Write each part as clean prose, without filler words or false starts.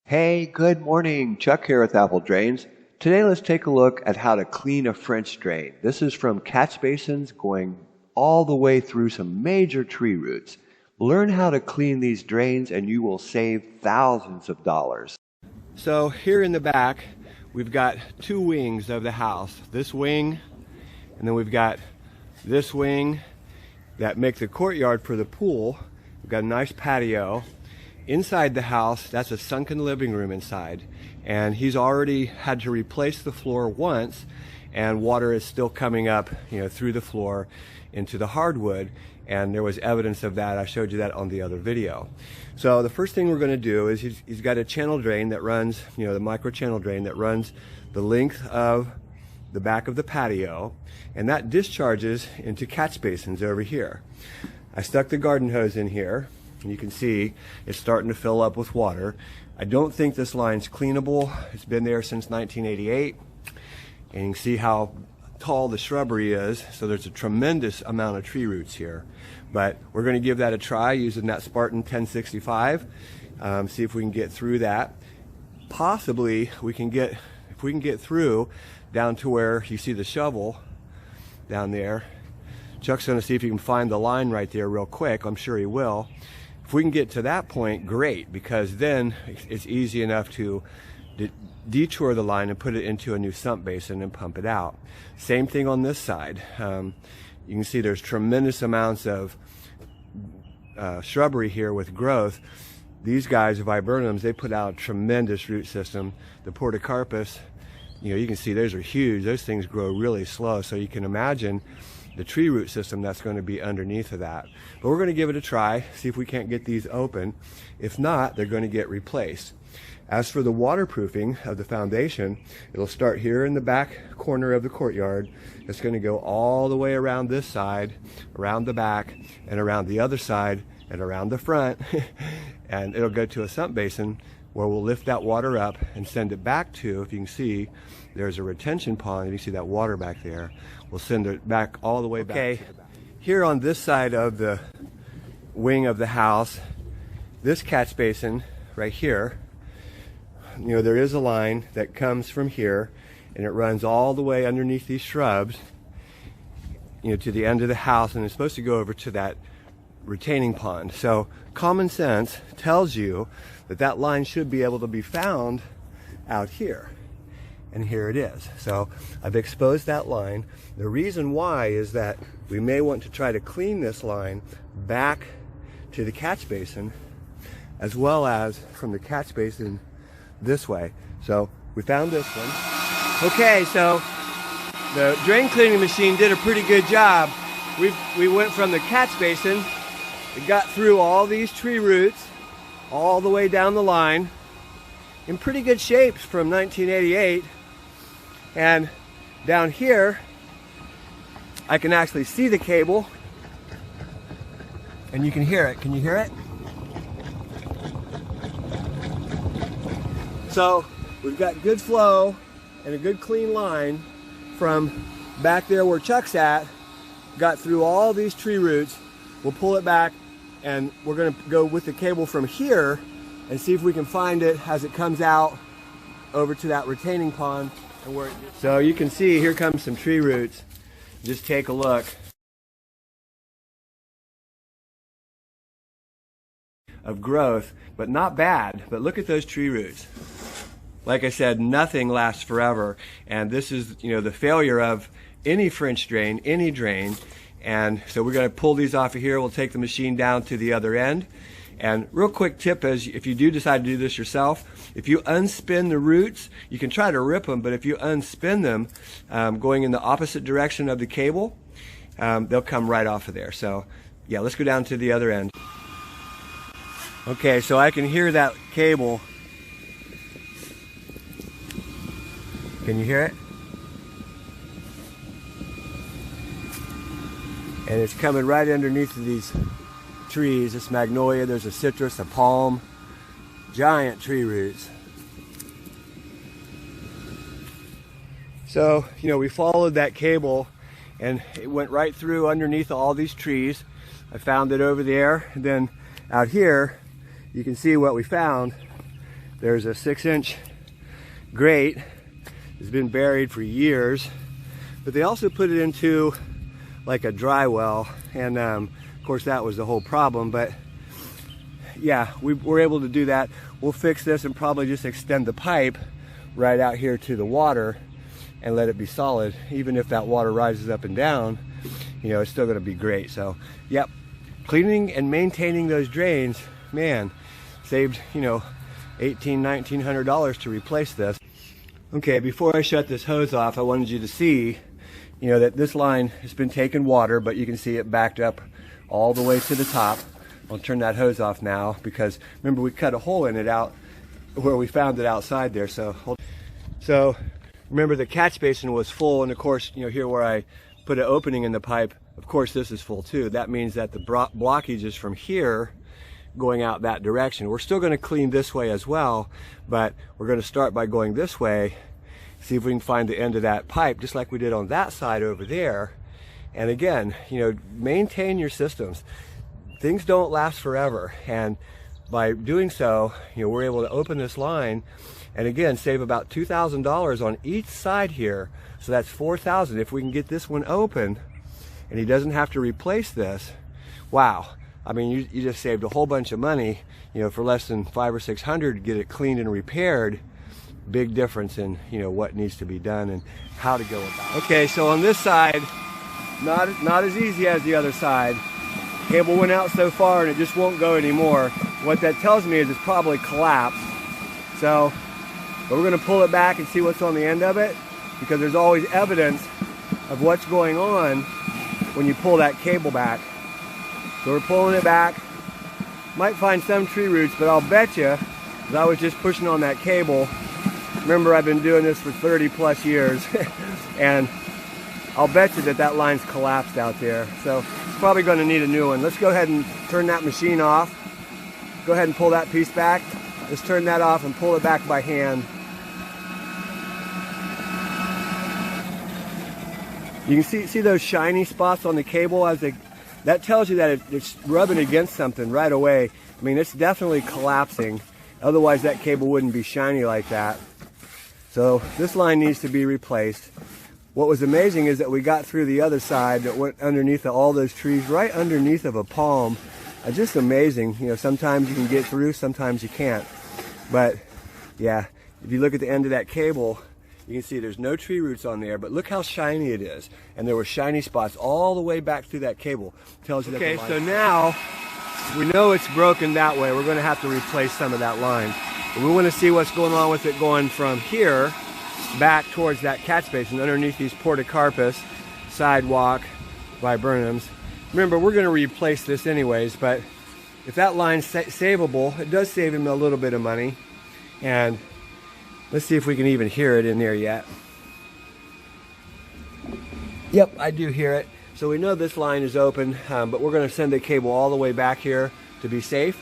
Hey, good morning. Chuck here with Apple Drains. Today let's take a look at how to clean a French drain. This is from catch basins going all the way through some major tree roots. Learn how to clean these drains and you will save thousands of dollars. So here in the back, we've got two wings of the house. This wing, and then we've got this wing that make the courtyard for the pool. We've got a nice patio. Inside the house, that's a sunken living room inside, and he's already had to replace the floor once, and water is still coming up, through the floor into the hardwood, and there was evidence of that. I showed you that on the other video. So the first thing we're going to do is he's got a channel drain that runs, the micro channel drain that runs the length of the back of the patio, and that discharges into catch basins over here. I stuck the garden hose in here. You can see it's starting to fill up with water. I don't think this line's cleanable. It's been there since 1988. And you can see how tall the shrubbery is. So there's a tremendous amount of tree roots here. But we're going to give that a try using that Spartan 1065. See if we can get through that. Possibly if we can get through down to where you see the shovel down there. Chuck's going to see if he can find the line right there real quick. I'm sure he will. If we can get to that point, great, because then it's easy enough to detour the line and put it into a new sump basin and pump it out. Same thing on this side. You can see there's tremendous amounts of shrubbery here with growth. These guys, viburnums, they put out a tremendous root system. The portocarpus, you can see those are huge. Those things grow really slow, so you can imagine the tree root system that's going to be underneath of that. But we're going to give it a try, see if we can't get these open. If not, they're going to get replaced. As for the waterproofing of the foundation, it'll start here in the back corner of the courtyard. It's going to go all the way around this side, around the back, and around the other side, and around the front. And it'll go to a sump basin where we'll lift that water up and send it back to, if you can see, there's a retention pond, and you see that water back there. We'll send it back all the way back. Okay, here on this side of the wing of the house, this catch basin right here, there is a line that comes from here, and it runs all the way underneath these shrubs, to the end of the house, and it's supposed to go over to that retaining pond. So common sense tells you that that line should be able to be found out here. And here it is. So I've exposed that line. The reason why is that we may want to try to clean this line back to the catch basin, as well as from the catch basin this way. So we found this one. Okay, so the drain cleaning machine did a pretty good job. We went from the catch basin, it got through all these tree roots, all the way down the line, in pretty good shape from 1988. And down here, I can actually see the cable, and you can hear it. Can you hear it? So we've got good flow and a good clean line from back there where Chuck's at, got through all these tree roots. We'll pull it back, and we're going to go with the cable from here and see if we can find it as it comes out over to that retaining pond. So you can see here comes some tree roots. Just take a look. Of growth, but not bad. But look at those tree roots. Like I said, nothing lasts forever. And this is, the failure of any French drain, any drain. And so we're going to pull these off of here. We'll take the machine down to the other end. And real quick tip is, if you do decide to do this yourself, if you unspin the roots, you can try to rip them, but if you unspin them going in the opposite direction of the cable, they'll come right off of there. So yeah, let's go down to the other end. Okay, so I can hear that cable. Can you hear it? And it's coming right underneath of these trees. This magnolia, there's a citrus, a palm, giant tree roots. So, we followed that cable and it went right through underneath all these trees. I found it over there, and then out here you can see what we found. There's a 6-inch grate. It's been buried for years, but they also put it into like a dry well, and of course that was the whole problem. But yeah, we were able to do that. We'll fix this and probably just extend the pipe right out here to the water and let it be solid. Even if that water rises up and down, you know, it's still going to be great. So yep, cleaning and maintaining those drains, man, saved, you know, $1,800–1,900 to replace this. Okay, before I shut this hose off, I wanted you to see, you know, that this line has been taking water, but you can see it backed up all the way to the top. I'll turn that hose off now because remember we cut a hole in it out where we found it outside there. So remember the catch basin was full, and of course, you know, here where I put an opening in the pipe, of course this is full too. That means that the blockage is from here going out that direction. We're still going to clean this way as well, but we're going to start by going this way, see if we can find the end of that pipe just like we did on that side over there. And again, you know, maintain your systems. Things don't last forever, and by doing so, you know, we're able to open this line and again save about $2,000 on each side here. So that's $4,000 if we can get this one open and he doesn't have to replace this. Wow, I mean, you just saved a whole bunch of money, you know, for less than $500 or $600 to get it cleaned and repaired. Big difference in, you know, what needs to be done and how to go about it. Okay, so on this side, not as easy as the other side. Cable went out so far and it just won't go anymore. What that tells me is it's probably collapsed. So, but we're gonna pull it back and see what's on the end of it, because there's always evidence of what's going on when you pull that cable back. So we're pulling it back. Might find some tree roots, but I'll bet you, as I was just pushing on that cable, remember I've been doing this for 30+ years, and I'll bet you that line's collapsed out there. So it's probably going to need a new one. Let's go ahead and turn that machine off. Go ahead and pull that piece back. Let's turn that off and pull it back by hand. You can see those shiny spots on the cable as that tells you that it's rubbing against something right away. I mean, it's definitely collapsing. Otherwise that cable wouldn't be shiny like that. So this line needs to be replaced. What was amazing is that we got through the other side that went underneath all those trees, right underneath of a palm. Just amazing. You know, sometimes you can get through, sometimes you can't. But yeah, if you look at the end of that cable, you can see there's no tree roots on there, but look how shiny it is. And there were shiny spots all the way back through that cable. Tells you okay, so now we know it's broken that way. We're going to have to replace some of that line. And we want to see what's going on with it going from here back towards that catch basin underneath these portocarpus sidewalk viburnums. Remember, we're going to replace this anyways, but if that line's savable, it does save him a little bit of money. And let's see if we can even hear it in there yet. Yep, I do hear it. So we know this line is open, but we're going to send the cable all the way back here to be safe.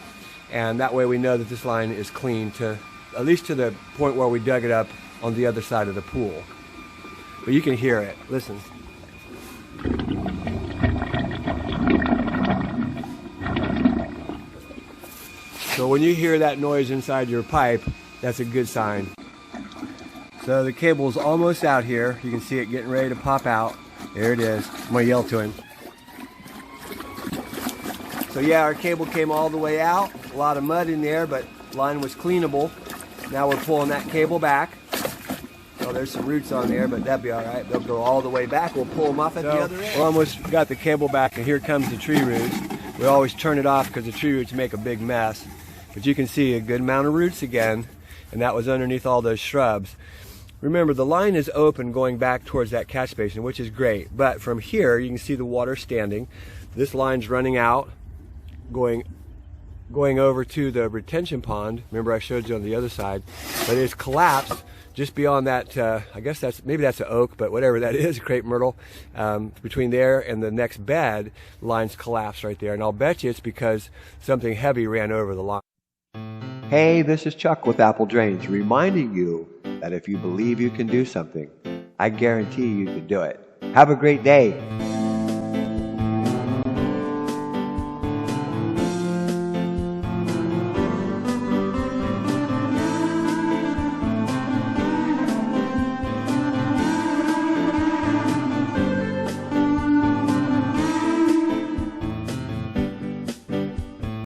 And that way we know that this line is clean to at least to the point where we dug it up on the other side of the pool. But you can hear it. Listen. So when you hear that noise inside your pipe, that's a good sign. So the cable's almost out here. You can see it getting ready to pop out. There it is. I'm gonna yell to him. So yeah, our cable came all the way out. A lot of mud in there, but line was cleanable. Now we're pulling that cable back. Oh, there's some roots on there, but that'd be all right. They'll go all the way back. We'll pull them off at the other end. We almost got the cable back, and here comes the tree roots. We always turn it off because the tree roots make a big mess. But you can see a good amount of roots again, and that was underneath all those shrubs. Remember, the line is open going back towards that catch basin, which is great. But from here, you can see the water standing. This line's running out, going over to the retention pond. Remember, I showed you on the other side. But it's collapsed just beyond that, I guess maybe that's an oak, but whatever that is, crepe myrtle. Between there and the next bed, line's collapsed right there. And I'll bet you it's because something heavy ran over the line. Hey, this is Chuck with Apple Drains, reminding you that if you believe you can do something, I guarantee you can do it. Have a great day.